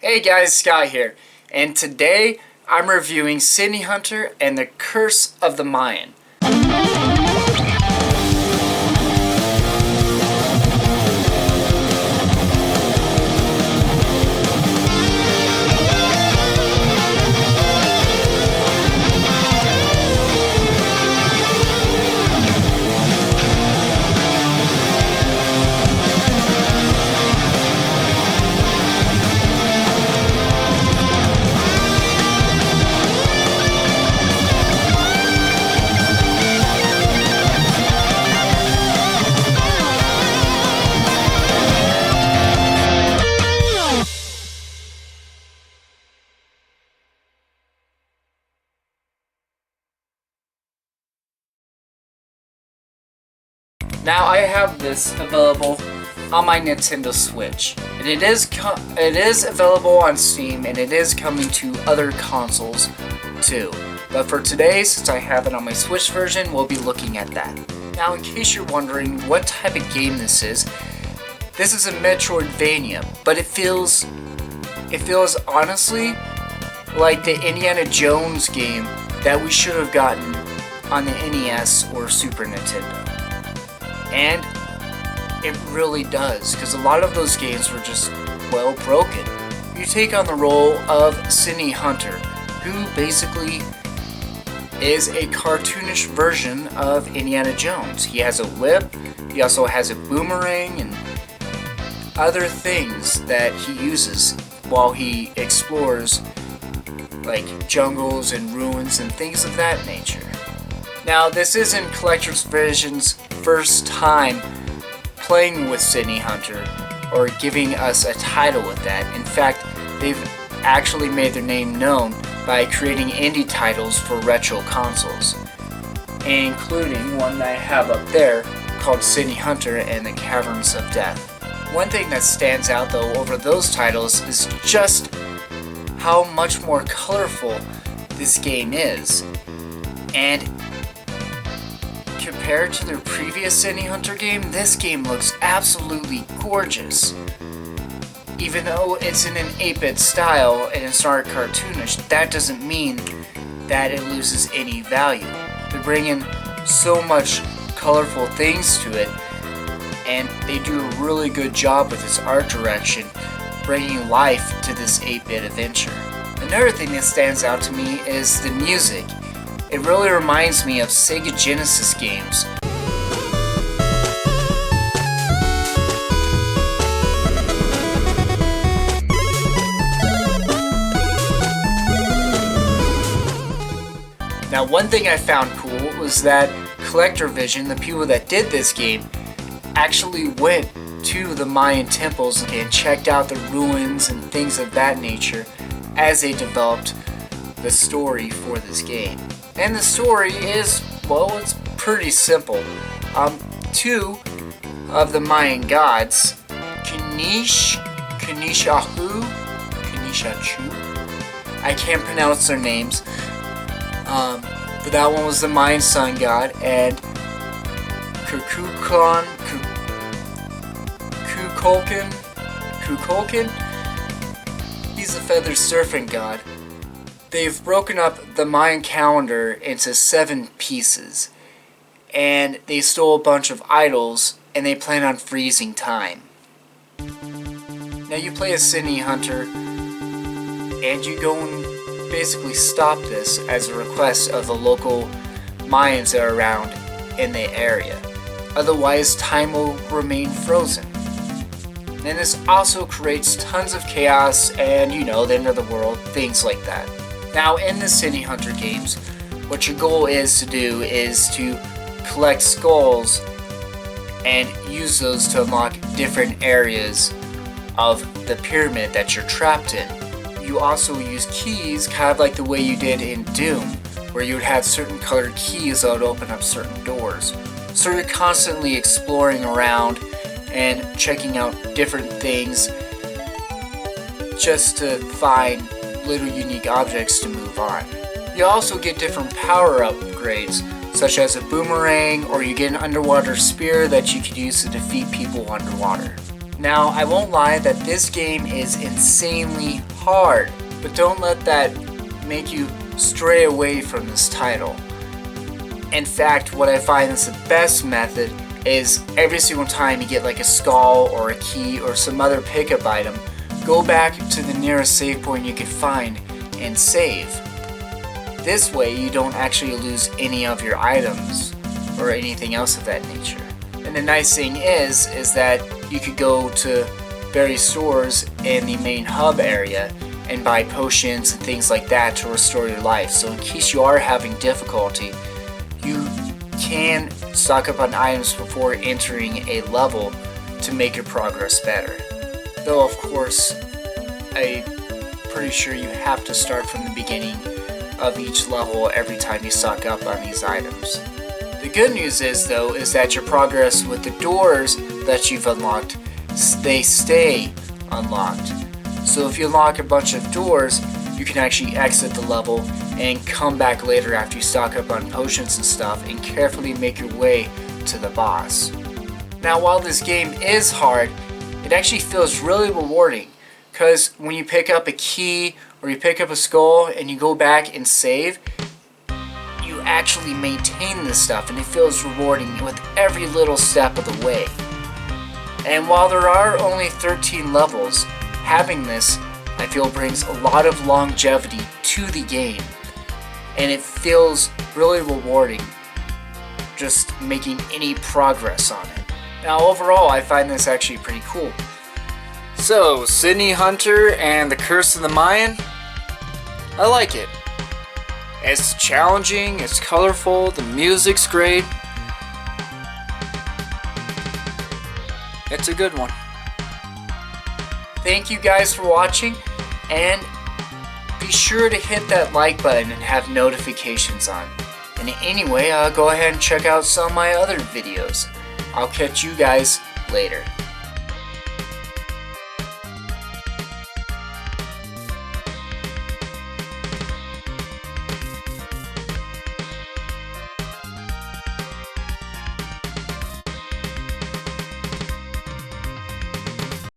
Hey guys, Scott here, and today I'm reviewing Sidney Hunter and the Curse of the Mayan. Now I have this available on my Nintendo Switch, and it is available on Steam, and it is coming to other consoles too. But for today, since I have it on my Switch version, we'll be looking at that. Now, in case you're wondering what type of game this is a Metroidvania, but it feels honestly like the Indiana Jones game that we should have gotten on the NES or Super Nintendo. And it really does, because a lot of those games were just, well, broken. You take on the role of Sidney Hunter, who basically is a cartoonish version of Indiana Jones. He has a whip, he also has a boomerang, and other things that he uses while he explores, like jungles and ruins and things of that nature. Now, this isn't Collector's Vision's first time playing with Sidney Hunter or giving us a title with that. In fact, they've actually made their name known by creating indie titles for retro consoles, including one that I have up there called Sidney Hunter and the Caverns of Death. One thing that stands out though over those titles is just how much more colorful this game is. And compared to their previous Sidney Hunter game, this game looks absolutely gorgeous. Even though it's in an 8-bit style and it's not cartoonish, that doesn't mean that it loses any value. They bring in so much colorful things to it, and they do a really good job with its art direction, bringing life to this 8-bit adventure. Another thing that stands out to me is the music. It really reminds me of Sega Genesis games. Now, one thing I found cool was that Collector Vision, the people that did this game, actually went to the Mayan temples and checked out the ruins and things of that nature as they developed the story for this game. And the story is, well, it's pretty simple. Two of the Mayan gods, Kanishchu, I can't pronounce their names, but that one was the Mayan sun god, and Kukulkan, he's the feather serpent god. They've broken up the Mayan calendar into 7 pieces, and they stole a bunch of idols, and they plan on freezing time. Now you play as Sidney Hunter, and you go and basically stop this as a request of the local Mayans that are around in the area. Otherwise, time will remain frozen. And this also creates tons of chaos and, the end of the world, things like that. Now, in the Sidney Hunter games, what your goal is to do is to collect skulls and use those to unlock different areas of the pyramid that you're trapped in. You also use keys, kind of like the way you did in Doom, where you would have certain colored keys that would open up certain doors. So you're constantly exploring around and checking out different things just to find little unique objects to move on. You also get different power upgrades, such as a boomerang, or you get an underwater spear that you could use to defeat people underwater. Now, I won't lie that this game is insanely hard, but don't let that make you stray away from this title. In fact, what I find is the best method is every single time you get like a skull or a key or some other pickup item, go back to the nearest save point you can find and save. This way you don't actually lose any of your items or anything else of that nature. And the nice thing is that you could go to various stores in the main hub area and buy potions and things like that to restore your life. So in case you are having difficulty, you can stock up on items before entering a level to make your progress better. Though of course, I'm pretty sure you have to start from the beginning of each level every time you stock up on these items. The good news is though, is that your progress with the doors that you've unlocked, they stay unlocked. So if you unlock a bunch of doors, you can actually exit the level and come back later after you stock up on potions and stuff and carefully make your way to the boss. Now while this game is hard, it actually feels really rewarding, because when you pick up a key or you pick up a skull and you go back and save, you actually maintain this stuff and it feels rewarding with every little step of the way. And while there are only 13 levels, having this I feel brings a lot of longevity to the game, and it feels really rewarding just making any progress on it. Now overall I find this actually pretty cool. So, Sidney Hunter and the Curse of the Mayan, I like it. It's challenging, it's colorful, the music's great. It's a good one. Thank you guys for watching, and be sure to hit that like button and have notifications on. And anyway, go ahead and check out some of my other videos. I'll catch you guys later.